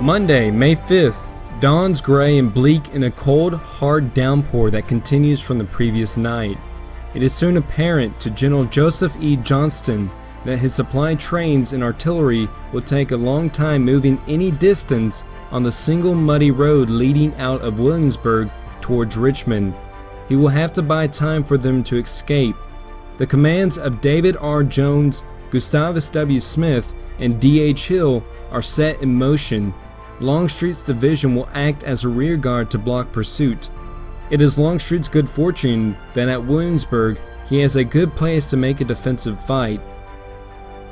Monday, May 5th, dawns gray and bleak in a cold, hard downpour that continues from the previous night. It is soon apparent to General Joseph E. Johnston that his supply trains and artillery will take a long time moving any distance on the single muddy road leading out of Williamsburg towards Richmond. He will have to buy time for them to escape. The commands of David R. Jones, Gustavus W. Smith, and D.H. Hill are set in motion. Longstreet's division will act as a rearguard to block pursuit. It is Longstreet's good fortune that at Williamsburg he has a good place to make a defensive fight.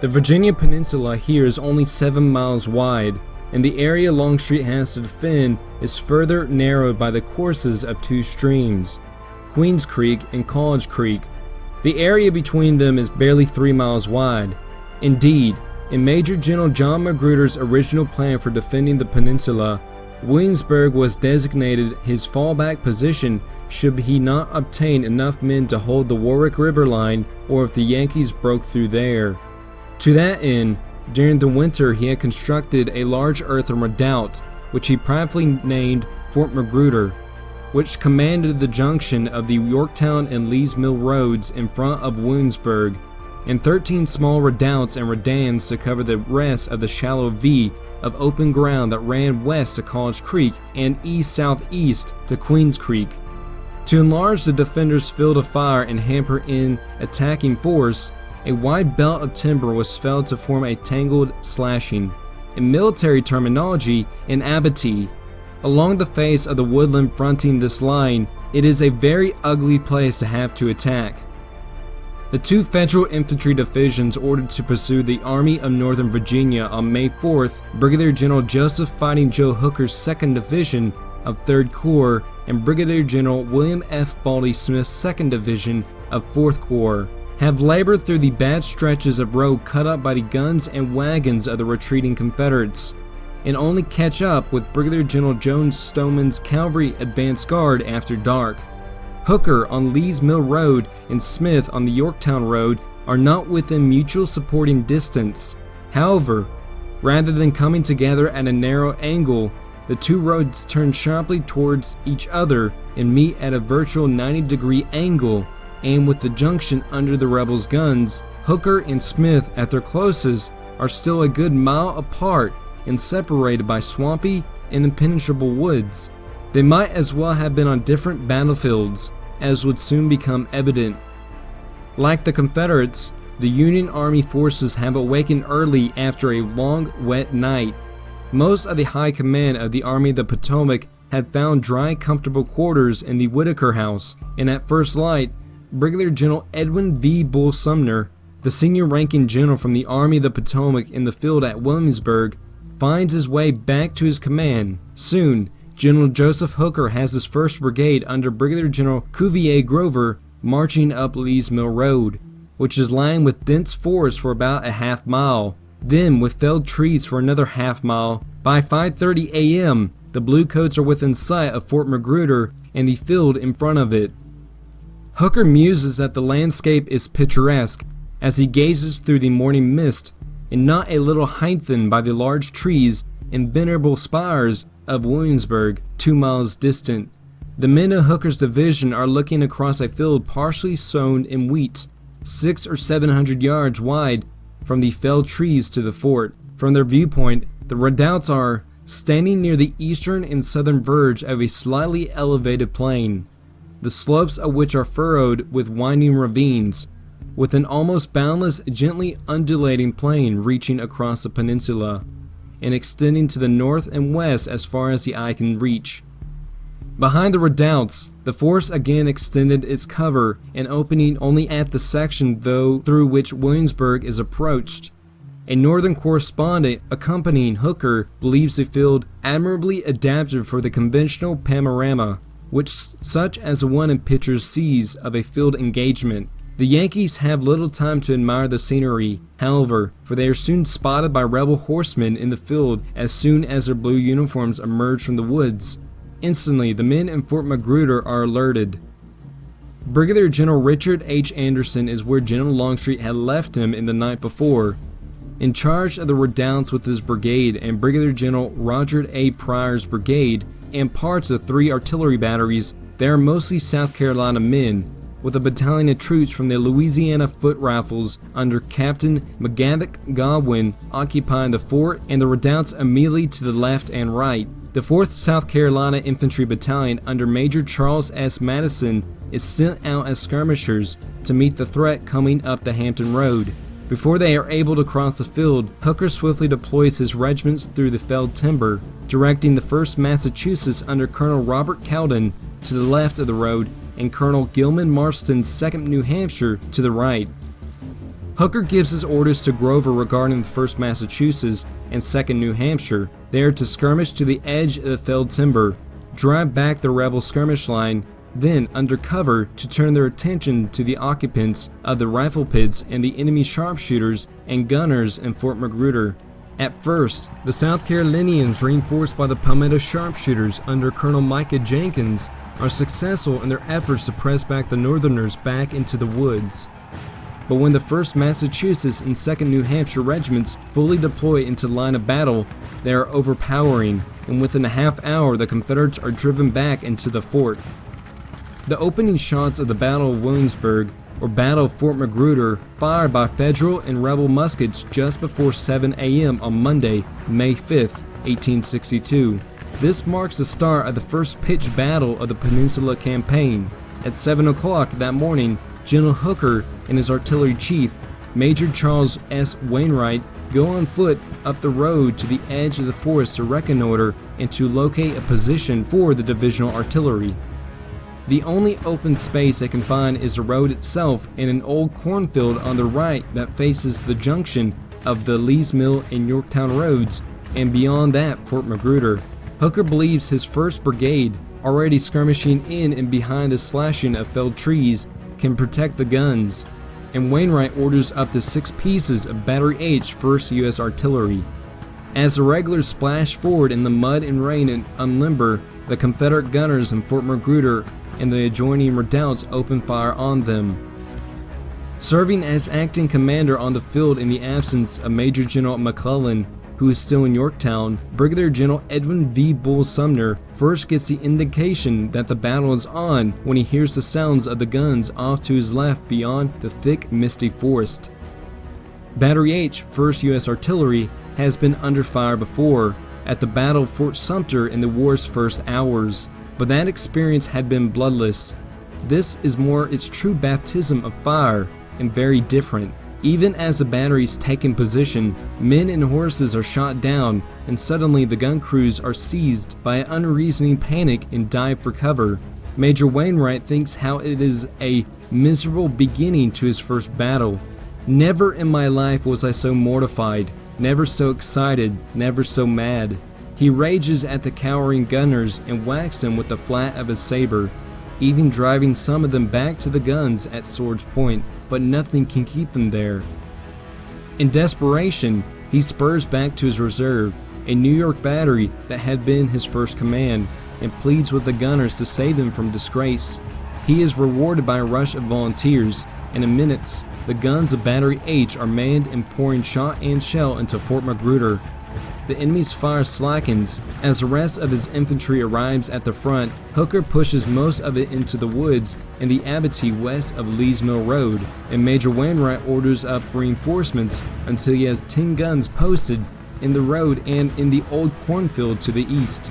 The Virginia Peninsula here is only 7 miles wide, and the area Longstreet has to defend is further narrowed by the courses of two streams, Queens Creek and College Creek. The area between them is barely 3 miles wide. Indeed, in Major General John Magruder's original plan for defending the peninsula, Williamsburg was designated his fallback position should he not obtain enough men to hold the Warwick River line or if the Yankees broke through there. To that end, during the winter he had constructed a large earthen redoubt, which he privately named Fort Magruder, which commanded the junction of the Yorktown and Lee's Mill roads in front of Williamsburg, and 13 small redoubts and redans to cover the rest of the shallow V of open ground that ran west to College Creek and east-southeast to Queens Creek. To enlarge the defenders' field of fire and hamper in attacking force, a wide belt of timber was felled to form a tangled slashing, in military terminology, an abattis. Along the face of the woodland fronting this line, it is a very ugly place to have to attack. The two Federal infantry divisions ordered to pursue the Army of Northern Virginia on May 4th, Brigadier General Joseph Fighting Joe Hooker's 2nd Division of 3rd Corps and Brigadier General William F. Baldy Smith's 2nd Division of 4th Corps, have labored through the bad stretches of road cut up by the guns and wagons of the retreating Confederates, and only catch up with Brigadier General Jones Stoneman's cavalry advance guard after dark. Hooker on Lee's Mill Road and Smith on the Yorktown Road are not within mutual supporting distance. However, rather than coming together at a narrow angle, the two roads turn sharply towards each other and meet at a virtual 90-degree angle, and with the junction under the rebels' guns, Hooker and Smith at their closest are still a good mile apart and separated by swampy and impenetrable woods. They might as well have been on different battlefields, as would soon become evident. Like the Confederates, the Union Army forces have awakened early after a long, wet night. Most of the high command of the Army of the Potomac had found dry, comfortable quarters in the Whitaker House, and at first light, Brigadier General Edwin V. Bull Sumner, the senior ranking general from the Army of the Potomac in the field at Williamsburg, finds his way back to his command. Soon, General Joseph Hooker has his 1st Brigade under Brigadier General Cuvier Grover marching up Lee's Mill Road, which is lined with dense forest for about a half mile, then with felled trees for another half mile. By 5:30 a.m., the Bluecoats are within sight of Fort Magruder and the field in front of it. Hooker muses that the landscape is picturesque as he gazes through the morning mist, and not a little heightened by the large trees and venerable spires of Williamsburg, 2 miles distant. The men of Hooker's division are looking across a field partially sown in wheat, 600 or 700 yards wide from the felled trees to the fort. From their viewpoint, the redoubts are standing near the eastern and southern verge of a slightly elevated plain, the slopes of which are furrowed with winding ravines, with an almost boundless, gently undulating plain reaching across the peninsula and extending to the north and west as far as the eye can reach. Behind the redoubts, the force again extended its cover, and opening only at the section through which Williamsburg is approached. A northern correspondent accompanying Hooker believes the field admirably adapted for the conventional panorama, which such as the one in pictures sees of a field engagement. The Yankees have little time to admire the scenery, however, for they are soon spotted by rebel horsemen in the field as soon as their blue uniforms emerge from the woods. Instantly, the men in Fort Magruder are alerted. Brigadier General Richard H. Anderson is where General Longstreet had left him in the night before. In charge of the redoubts with his brigade and Brigadier General Roger A. Pryor's brigade and parts of 3 artillery batteries, they are mostly South Carolina men, with a battalion of troops from the Louisiana Foot Rifles under Captain McGavock Godwin occupying the fort and the redoubts immediately to the left and right. The 4th South Carolina Infantry Battalion under Major Charles S. Madison is sent out as skirmishers to meet the threat coming up the Hampton Road. Before they are able to cross the field, Hooker swiftly deploys his regiments through the felled timber, directing the 1st Massachusetts under Colonel Robert Cowden to the left of the road and Colonel Gilman Marston's 2nd New Hampshire to the right. Hooker gives his orders to Grover regarding the 1st Massachusetts and 2nd New Hampshire. They are to skirmish to the edge of the felled timber, drive back the rebel skirmish line, then under cover to turn their attention to the occupants of the rifle pits and the enemy sharpshooters and gunners in Fort Magruder. At first, the South Carolinians, reinforced by the Palmetto sharpshooters under Colonel Micah Jenkins, are successful in their efforts to press back the Northerners back into the woods. But when the 1st Massachusetts and 2nd New Hampshire regiments fully deploy into line of battle, they are overpowering, and within a half hour the Confederates are driven back into the fort. The opening shots of the Battle of Williamsburg, or Battle of Fort Magruder, fired by Federal and rebel muskets just before 7 a.m. on Monday, May 5, 1862. This marks the start of the first pitched battle of the Peninsula Campaign. At 7 o'clock that morning, General Hooker and his artillery chief, Major Charles S. Wainwright, go on foot up the road to the edge of the forest to reconnoiter and to locate a position for the divisional artillery. The only open space they can find is the road itself and an old cornfield on the right that faces the junction of the Lee's Mill and Yorktown roads, and beyond that, Fort Magruder. Hooker believes his 1st Brigade, already skirmishing in and behind the slashing of felled trees, can protect the guns, and Wainwright orders up to 6 pieces of Battery H 1st U.S. Artillery. As the regulars splash forward in the mud and rain and unlimber, the Confederate gunners in Fort Magruder and the adjoining redoubts open fire on them. Serving as acting commander on the field in the absence of Major General McClellan, who is still in Yorktown, Brigadier General Edwin V. Bull Sumner first gets the indication that the battle is on when he hears the sounds of the guns off to his left beyond the thick, misty forest. Battery H, 1st U.S. Artillery, has been under fire before, at the Battle of Fort Sumter in the war's first hours, but that experience had been bloodless. This is more its true baptism of fire, and very different. Even as the batteries take in position, men and horses are shot down, and suddenly the gun crews are seized by an unreasoning panic and dive for cover. Major Wainwright thinks how it is a miserable beginning to his first battle. Never in my life was I so mortified, never so excited, never so mad. He rages at the cowering gunners and whacks them with the flat of his saber, even driving some of them back to the guns at sword's point, but nothing can keep them there. In desperation, he spurs back to his reserve, a New York battery that had been his first command, and pleads with the gunners to save them from disgrace. He is rewarded by a rush of volunteers, and in minutes, the guns of Battery H are manned and pouring shot and shell into Fort Magruder. The enemy's fire slackens. As the rest of his infantry arrives at the front, Hooker pushes most of it into the woods and the abattis west of Lee's Mill Road, and Major Wainwright orders up reinforcements until he has 10 guns posted in the road and in the old cornfield to the east.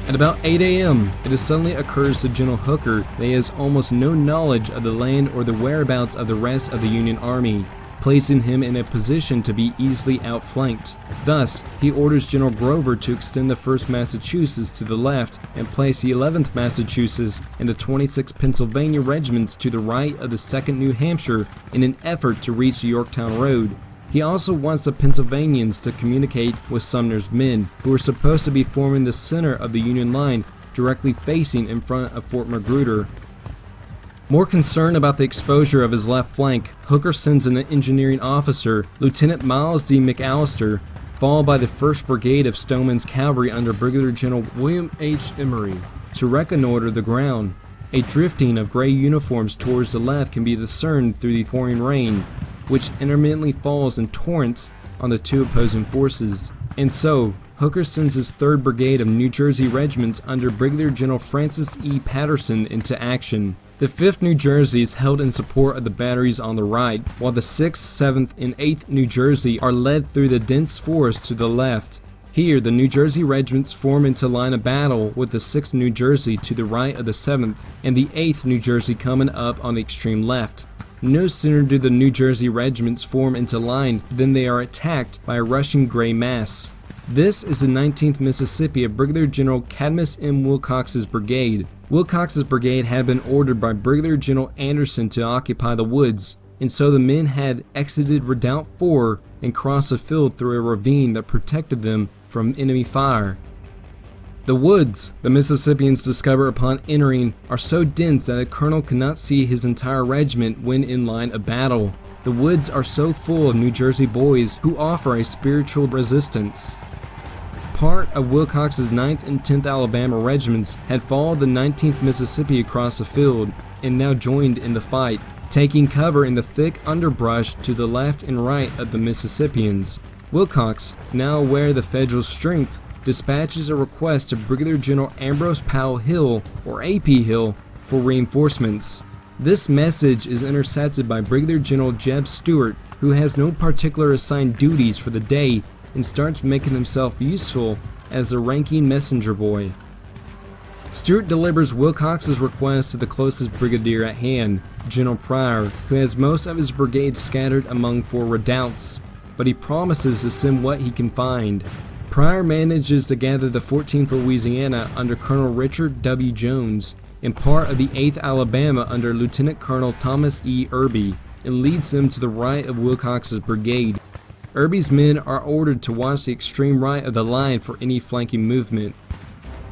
At about 8 a.m., it suddenly occurs to General Hooker that he has almost no knowledge of the land or the whereabouts of the rest of the Union Army, placing him in a position to be easily outflanked. Thus, he orders General Grover to extend the 1st Massachusetts to the left and place the 11th Massachusetts and the 26th Pennsylvania regiments to the right of the 2nd New Hampshire in an effort to reach the Yorktown Road. He also wants the Pennsylvanians to communicate with Sumner's men, who are supposed to be forming the center of the Union line directly facing in front of Fort Magruder. More concerned about the exposure of his left flank, Hooker sends an engineering officer, Lieutenant Miles D. McAllister, followed by the 1st Brigade of Stoneman's Cavalry under Brigadier General William H. Emery to reconnoiter the ground. A drifting of gray uniforms towards the left can be discerned through the pouring rain, which intermittently falls in torrents on the two opposing forces. And so, Hooker sends his 3rd Brigade of New Jersey regiments under Brigadier General Francis E. Patterson into action. The 5th New Jersey is held in support of the batteries on the right, while the 6th, 7th, and 8th New Jersey are led through the dense forest to the left. Here, the New Jersey regiments form into line of battle with the 6th New Jersey to the right of the 7th, and the 8th New Jersey coming up on the extreme left. No sooner do the New Jersey regiments form into line than they are attacked by a rushing gray mass. This is the 19th Mississippi of Brigadier General Cadmus M. Wilcox's brigade. Wilcox's brigade had been ordered by Brigadier General Anderson to occupy the woods, and so the men had exited Redoubt 4 and crossed a field through a ravine that protected them from enemy fire. The woods, the Mississippians discover upon entering, are so dense that the colonel cannot see his entire regiment when in line of battle. The woods are so full of New Jersey boys who offer a spiritual resistance. Part of Wilcox's 9th and 10th Alabama regiments had followed the 19th Mississippi across the field and now joined in the fight, taking cover in the thick underbrush to the left and right of the Mississippians. Wilcox, now aware of the Federal strength, dispatches a request to Brigadier General Ambrose Powell Hill, or AP Hill, for reinforcements. This message is intercepted by Brigadier General Jeb Stuart, who has no particular assigned duties for the day and starts making himself useful as the ranking messenger boy. Stuart delivers Wilcox's request to the closest brigadier at hand, General Pryor, who has most of his brigade scattered among 4 redoubts, but he promises to send what he can find. Pryor manages to gather the 14th Louisiana under Colonel Richard W. Jones and part of the 8th Alabama under Lieutenant Colonel Thomas E. Irby, and leads them to the right of Wilcox's brigade. Irby's men are ordered to watch the extreme right of the line for any flanking movement.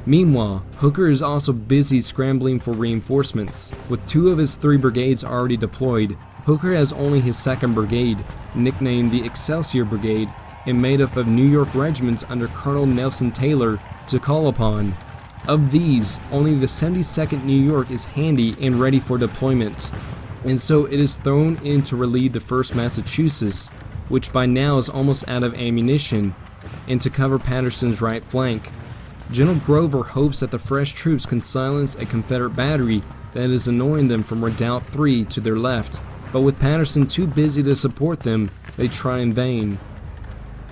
Meanwhile, Hooker is also busy scrambling for reinforcements. With 2 of his 3 brigades already deployed, Hooker has only his 2nd Brigade, nicknamed the Excelsior Brigade, and made up of New York regiments under Colonel Nelson Taylor, to call upon. Of these, only the 72nd New York is handy and ready for deployment, and so it is thrown in to relieve the 1st Massachusetts, which by now is almost out of ammunition, and to cover Patterson's right flank. General Grover hopes that the fresh troops can silence a Confederate battery that is annoying them from Redoubt 3 to their left, but with Patterson too busy to support them, they try in vain.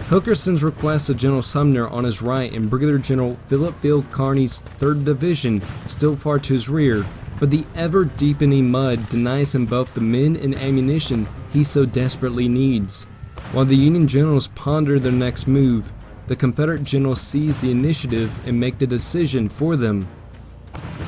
Hooker sends requests to General Sumner on his right and Brigadier General Philip Field Kearny's 3rd Division still far to his rear, but the ever-deepening mud denies him both the men and ammunition he so desperately needs. While the Union generals ponder their next move, the Confederate generals seize the initiative and make the decision for them.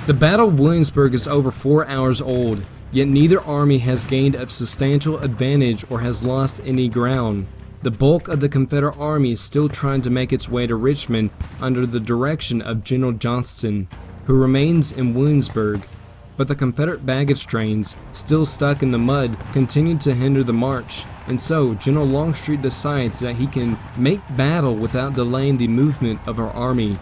The Battle of Williamsburg is over 4 hours old, yet neither army has gained a substantial advantage or has lost any ground. The bulk of the Confederate army is still trying to make its way to Richmond under the direction of General Johnston, who remains in Williamsburg, but the Confederate baggage trains, still stuck in the mud, continue to hinder the march, and so General Longstreet decides that he can make battle without delaying the movement of our army.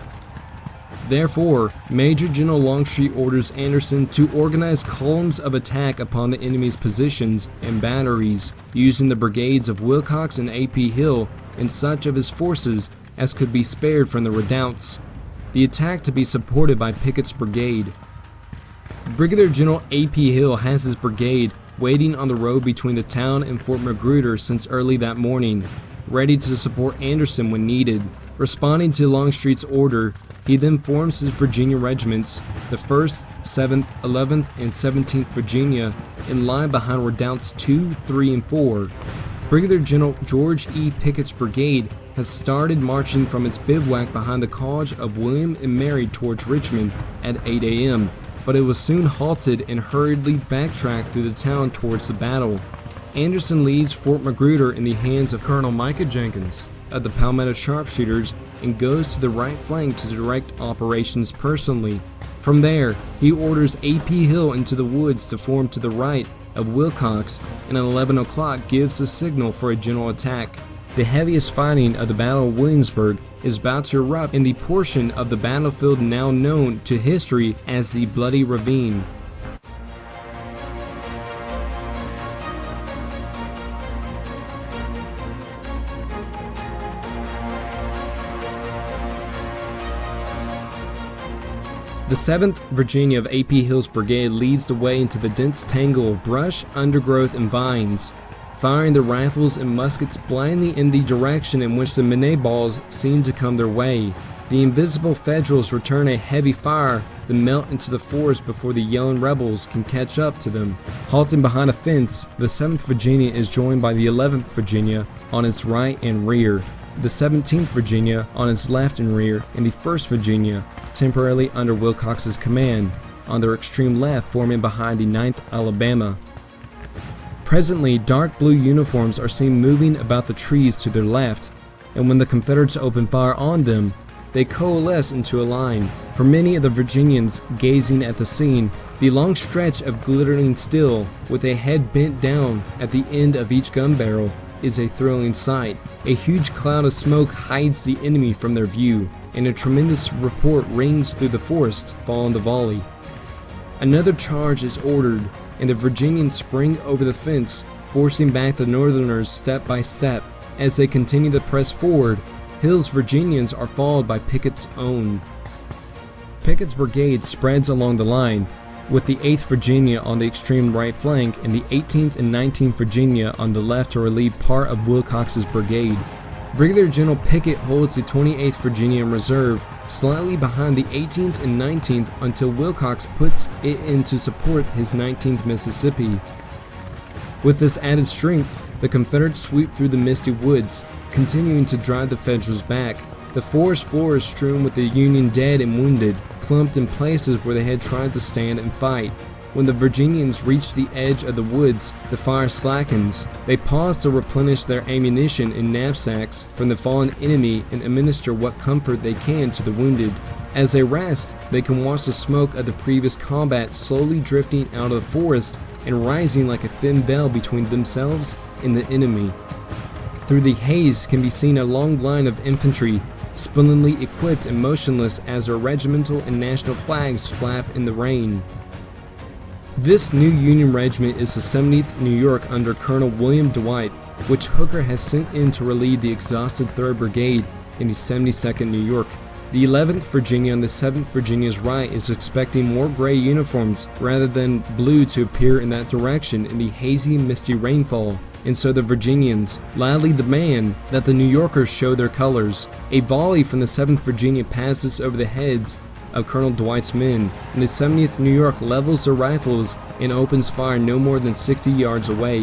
Therefore, Major General Longstreet orders Anderson to organize columns of attack upon the enemy's positions and batteries, using the brigades of Wilcox and AP Hill and such of his forces as could be spared from the redoubts. The attack to be supported by Pickett's brigade. Brigadier General AP Hill has his brigade waiting on the road between the town and Fort Magruder since early that morning, ready to support Anderson when needed. Responding to Longstreet's order, he then forms his Virginia regiments, the 1st, 7th, 11th, and 17th Virginia, in line behind redoubts 2, 3, and 4. Brigadier General George E. Pickett's brigade has started marching from its bivouac behind the College of William and Mary towards Richmond at 8 a.m., but it was soon halted and hurriedly backtracked through the town towards the battle. Anderson leaves Fort Magruder in the hands of Colonel Micah Jenkins of the Palmetto Sharpshooters and goes to the right flank to direct operations personally. From there, he orders AP Hill into the woods to form to the right of Wilcox, and at 11 o'clock gives the signal for a general attack. The heaviest fighting of the Battle of Williamsburg is about to erupt in the portion of the battlefield now known to history as the Bloody Ravine. The 7th Virginia of A.P. Hill's brigade leads the way into the dense tangle of brush, undergrowth, and vines, firing their rifles and muskets blindly in the direction in which the minette balls seem to come their way. The invisible Federals return a heavy fire that melt into the forest before the yelling rebels can catch up to them. Halting behind a fence, the 7th Virginia is joined by the 11th Virginia on its right and rear, the 17th Virginia on its left and rear, and the 1st Virginia, temporarily under Wilcox's command, on their extreme left, forming behind the 9th Alabama. Presently, dark blue uniforms are seen moving about the trees to their left, and when the Confederates open fire on them, they coalesce into a line. For many of the Virginians gazing at the scene, the long stretch of glittering steel, with a head bent down at the end of each gun barrel, is a thrilling sight. A huge cloud of smoke hides the enemy from their view, and a tremendous report rings through the forest following the volley. Another charge is ordered, and the Virginians spring over the fence, forcing back the Northerners step by step. As they continue to press forward, Hill's Virginians are followed by Pickett's own. Pickett's brigade spreads along the line, with the 8th Virginia on the extreme right flank and the 18th and 19th Virginia on the left to relieve part of Wilcox's brigade. Brigadier General Pickett holds the 28th Virginia in reserve, slightly behind the 18th and 19th until Wilcox puts it in to support his 19th Mississippi. With this added strength, the Confederates sweep through the misty woods, continuing to drive the Federals back. The forest floor is strewn with the Union dead and wounded, clumped in places where they had tried to stand and fight. When the Virginians reach the edge of the woods, the fire slackens. They pause to replenish their ammunition in knapsacks from the fallen enemy and administer what comfort they can to the wounded. As they rest, they can watch the smoke of the previous combat slowly drifting out of the forest and rising like a thin veil between themselves and the enemy. Through the haze can be seen a long line of infantry, splendidly equipped and motionless as their regimental and national flags flap in the rain. This new Union regiment is the 70th New York under Colonel William Dwight, which Hooker has sent in to relieve the exhausted 3rd Brigade in the 72nd New York. The 11th Virginia on the 7th Virginia's right is expecting more gray uniforms rather than blue to appear in that direction in the hazy, misty rainfall. And so the Virginians loudly demand that the New Yorkers show their colors. A volley from the 7th Virginia passes over the heads of Colonel Dwight's men, and the 70th New York levels their rifles and opens fire no more than 60 yards away.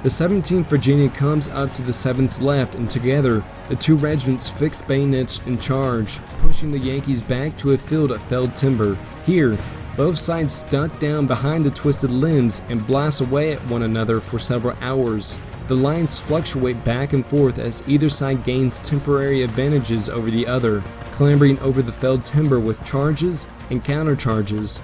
The 17th Virginia comes up to the 7th's left, and together, the two regiments fix bayonets and charge, pushing the Yankees back to a field of felled timber. Here, both sides duck down behind the twisted limbs and blast away at one another for several hours. The lines fluctuate back and forth as either side gains temporary advantages over the other, clambering over the felled timber with charges and countercharges.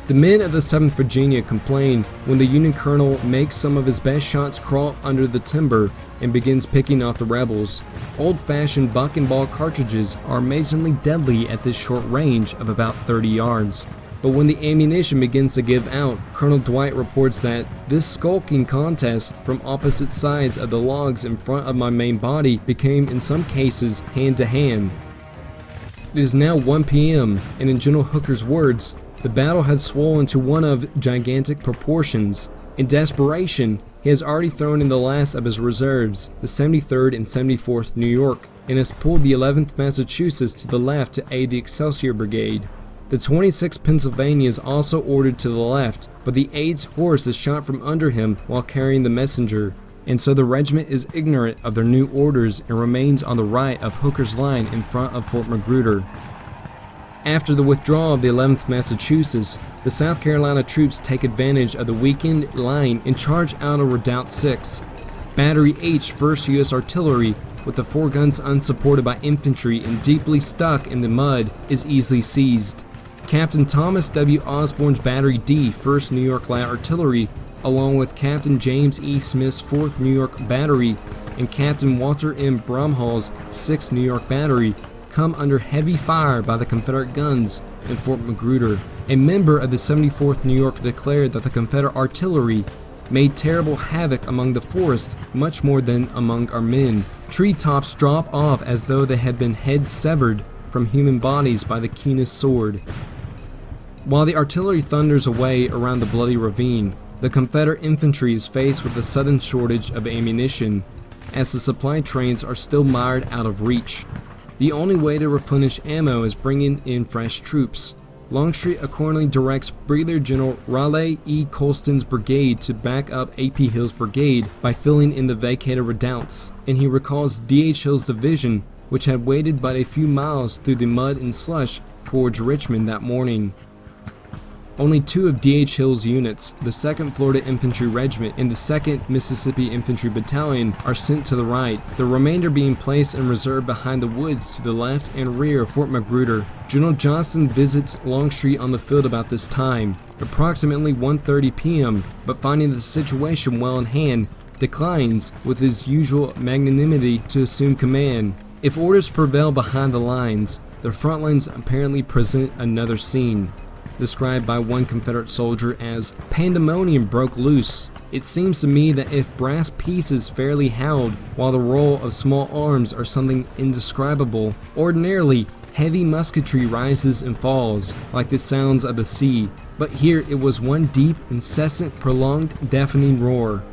The men of the 7th Virginia complain when the Union colonel makes some of his best shots crawl under the timber and begins picking off the rebels. Old-fashioned buck and ball cartridges are amazingly deadly at this short range of about 30 yards. But when the ammunition begins to give out, Colonel Dwight reports that this skulking contest from opposite sides of the logs in front of my main body became in some cases hand-to-hand. It is now 1 p.m., and in General Hooker's words, the battle had swollen to one of gigantic proportions. In desperation, he has already thrown in the last of his reserves, the 73rd and 74th New York, and has pulled the 11th Massachusetts to the left to aid the Excelsior Brigade. The 26th Pennsylvania is also ordered to the left, but the aide's horse is shot from under him while carrying the messenger, and so the regiment is ignorant of their new orders and remains on the right of Hooker's line in front of Fort Magruder. After the withdrawal of the 11th Massachusetts, the South Carolina troops take advantage of the weakened line and charge out of Redoubt 6. Battery H, 1st U.S. Artillery, with the 4 guns unsupported by infantry and deeply stuck in the mud, is easily seized. Captain Thomas W. Osborne's Battery D, 1st New York Light Artillery, along with Captain James E. Smith's 4th New York Battery, and Captain Walter M. Brumhall's 6th New York Battery come under heavy fire by the Confederate guns in Fort Magruder. A member of the 74th New York declared that the Confederate artillery made terrible havoc among the forest, much more than among our men. Tree tops drop off as though they had been heads severed from human bodies by the keenest sword. While the artillery thunders away around the bloody ravine, the Confederate infantry is faced with a sudden shortage of ammunition, as the supply trains are still mired out of reach. The only way to replenish ammo is bringing in fresh troops. Longstreet accordingly directs Brigadier General Raleigh E. Colston's brigade to back up A.P. Hill's brigade by filling in the vacated redoubts, and he recalls D.H. Hill's division, which had waded but a few miles through the mud and slush towards Richmond that morning. Only 2 of D.H. Hill's units, the 2nd Florida Infantry Regiment and the 2nd Mississippi Infantry Battalion, are sent to the right, the remainder being placed in reserve behind the woods to the left and rear of Fort Magruder. General Johnston visits Longstreet on the field about this time, approximately 1:30 p.m., but finding the situation well in hand, declines with his usual magnanimity to assume command. If orders prevail behind the lines, the front lines apparently present another scene, described by one Confederate soldier as pandemonium broke loose. It seems to me that if brass pieces fairly howled while the roll of small arms are something indescribable, ordinarily heavy musketry rises and falls like the sounds of the sea, but here it was one deep, incessant, prolonged, deafening roar.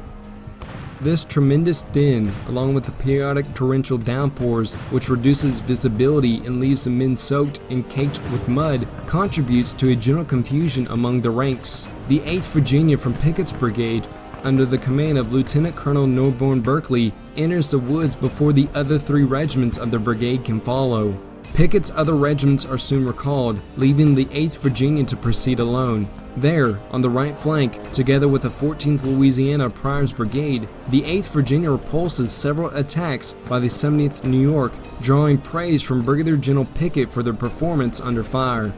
This tremendous din, along with the periodic torrential downpours which reduces visibility and leaves the men soaked and caked with mud, contributes to a general confusion among the ranks. The 8th Virginia from Pickett's brigade, under the command of Lieutenant Colonel Norborne Berkeley, enters the woods before the other 3 regiments of the brigade can follow. Pickett's other regiments are soon recalled, leaving the 8th Virginia to proceed alone. There, on the right flank, together with the 14th Louisiana Prior's Brigade, the 8th Virginia repulses several attacks by the 70th New York, drawing praise from Brigadier General Pickett for their performance under fire.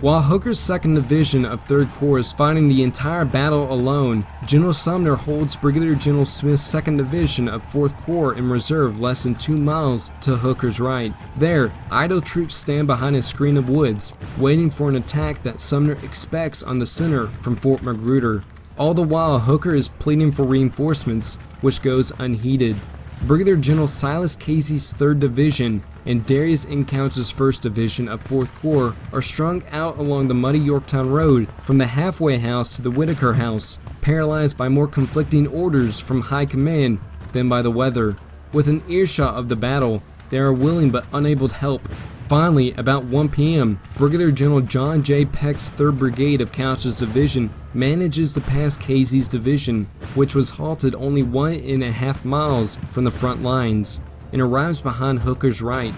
While Hooker's 2nd Division of 3rd Corps is fighting the entire battle alone, General Sumner holds Brigadier General Smith's 2nd Division of 4th Corps in reserve less than 2 miles to Hooker's right. There, idle troops stand behind a screen of woods, waiting for an attack that Sumner expects on the center from Fort Magruder. All the while, Hooker is pleading for reinforcements, which goes unheeded. Brigadier General Silas Casey's 3rd Division and Darius Encounter's 1st Division of 4th Corps are strung out along the muddy Yorktown Road from the halfway house to the Whitaker House, paralyzed by more conflicting orders from high command than by the weather. With an earshot of the battle, they are willing but unable to help. Finally, about 1 p.m., Brigadier General John J. Peck's 3rd Brigade of Couch's Division manages to pass Casey's division, which was halted only 1.5 miles from the front lines, and arrives behind Hooker's right.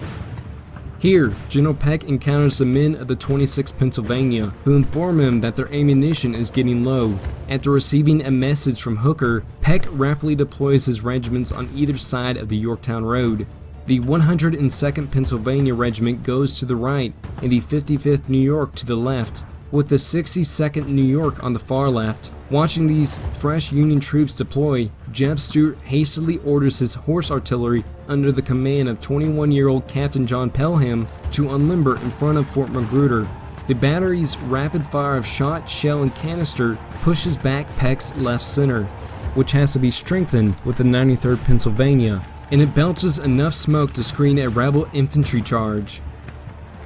Here, General Peck encounters the men of the 26th Pennsylvania, who inform him that their ammunition is getting low. After receiving a message from Hooker, Peck rapidly deploys his regiments on either side of the Yorktown Road. The 102nd Pennsylvania Regiment goes to the right, and the 55th New York to the left, with the 62nd New York on the far left. Watching these fresh Union troops deploy, Jeb Stuart hastily orders his horse artillery under the command of 21-year-old Captain John Pelham to unlimber in front of Fort Magruder. The battery's rapid fire of shot, shell, and canister pushes back Peck's left center, which has to be strengthened with the 93rd Pennsylvania, and it belches enough smoke to screen a rebel infantry charge.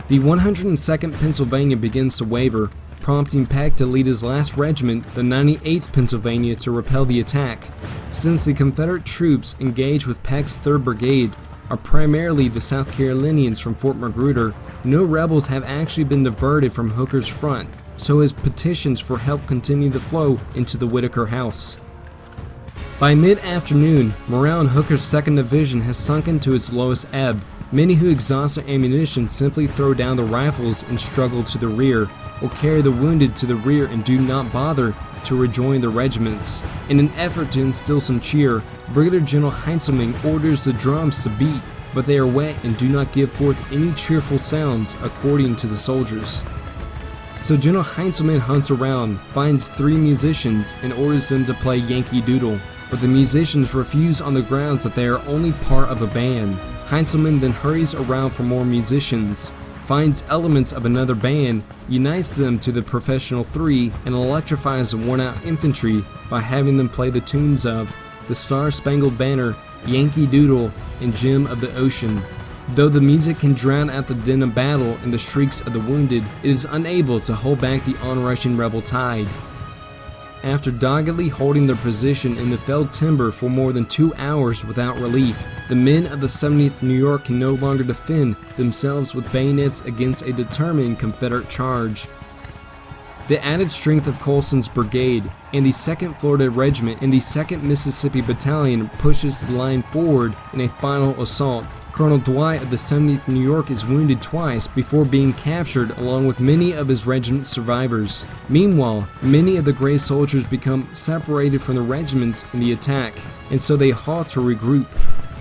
The 102nd Pennsylvania begins to waver, prompting Peck to lead his last regiment, the 98th Pennsylvania, to repel the attack. Since the Confederate troops engaged with Peck's 3rd Brigade are primarily the South Carolinians from Fort Magruder, no rebels have actually been diverted from Hooker's front, so his petitions for help continue to flow into the Whitaker House. By mid-afternoon, morale in Hooker's 2nd Division has sunken to its lowest ebb. Many who exhaust their ammunition simply throw down the rifles and struggle to the rear. or carry the wounded to the rear and do not bother to rejoin the regiments. In an effort to instill some cheer, Brigadier General Heintzelman orders the drums to beat, but they are wet and do not give forth any cheerful sounds according to the soldiers. So General Heintzelman hunts around, finds 3 musicians, and orders them to play Yankee Doodle, but the musicians refuse on the grounds that they are only part of a band. Heintzelman then hurries around for more musicians, finds elements of another band, unites them to the professional 3, and electrifies the worn-out infantry by having them play the tunes of The Star-Spangled Banner, Yankee Doodle, and Gem of the Ocean. Though the music can drown out the din of battle and the shrieks of the wounded, it is unable to hold back the onrushing rebel tide. After doggedly holding their position in the felled timber for more than 2 hours without relief, the men of the 70th New York can no longer defend themselves with bayonets against a determined Confederate charge. The added strength of Colson's brigade and the 2nd Florida Regiment and the 2nd Mississippi Battalion pushes the line forward in a final assault. Colonel Dwight of the 70th New York is wounded twice before being captured along with many of his regiment's survivors. Meanwhile, many of the Gray soldiers become separated from the regiments in the attack, and so they halt to regroup.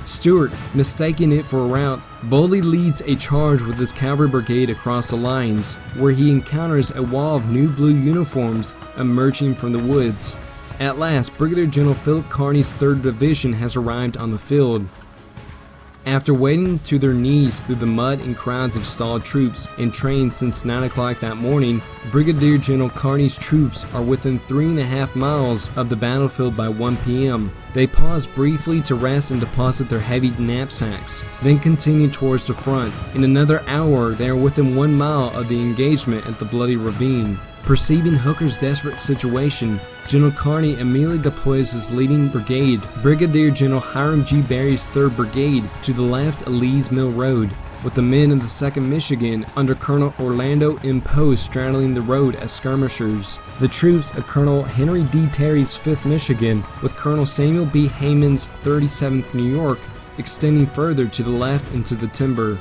Stuart, mistaking it for a rout, boldly leads a charge with his cavalry brigade across the lines, where he encounters a wall of new blue uniforms emerging from the woods. At last, Brigadier General Philip Kearny's 3rd Division has arrived on the field. After wading to their knees through the mud and crowds of stalled troops and trains since 9 o'clock that morning, Brigadier General Kearny's troops are within 3.5 miles of the battlefield by 1 p.m. They pause briefly to rest and deposit their heavy knapsacks, then continue towards the front. In another hour, they are within 1 mile of the engagement at the Bloody Ravine. Perceiving Hooker's desperate situation, General Kearny immediately deploys his leading brigade, Brigadier General Hiram G. Berry's 3rd Brigade, to the left of Lee's Mill Road, with the men of the 2nd Michigan under Colonel Orlando M. Poe straddling the road as skirmishers. The troops of Colonel Henry D. Terry's 5th Michigan, with Colonel Samuel B. Hayman's 37th New York, extending further to the left into the timber.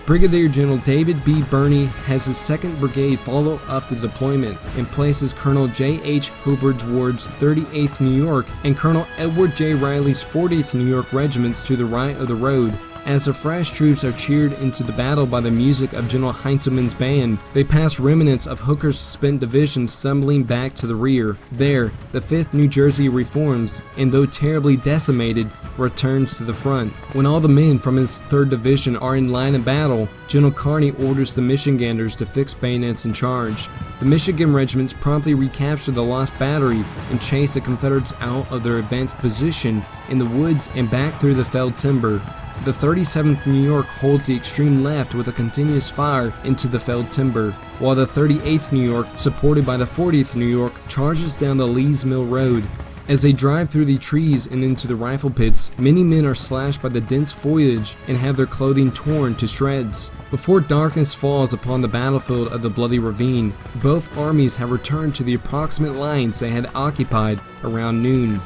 Brigadier General David B. Birney has his 2nd Brigade follow up the deployment and places Colonel J. H. Hubbard's Ward's 38th New York and Colonel Edward J. Riley's 40th New York regiments to the right of the road. As the fresh troops are cheered into the battle by the music of General Heintzelman's band, they pass remnants of Hooker's spent division stumbling back to the rear. There, the 5th New Jersey reforms, and though terribly decimated, returns to the front. When all the men from his 3rd Division are in line of battle, General Kearny orders the Michiganders to fix bayonets and charge. The Michigan regiments promptly recapture the lost battery and chase the Confederates out of their advanced position in the woods and back through the felled timber. The 37th New York holds the extreme left with a continuous fire into the felled timber, while the 38th New York, supported by the 40th New York, charges down the Lee's Mill Road. As they drive through the trees and into the rifle pits, many men are slashed by the dense foliage and have their clothing torn to shreds. Before darkness falls upon the battlefield of the Bloody Ravine, both armies have returned to the approximate lines they had occupied around noon.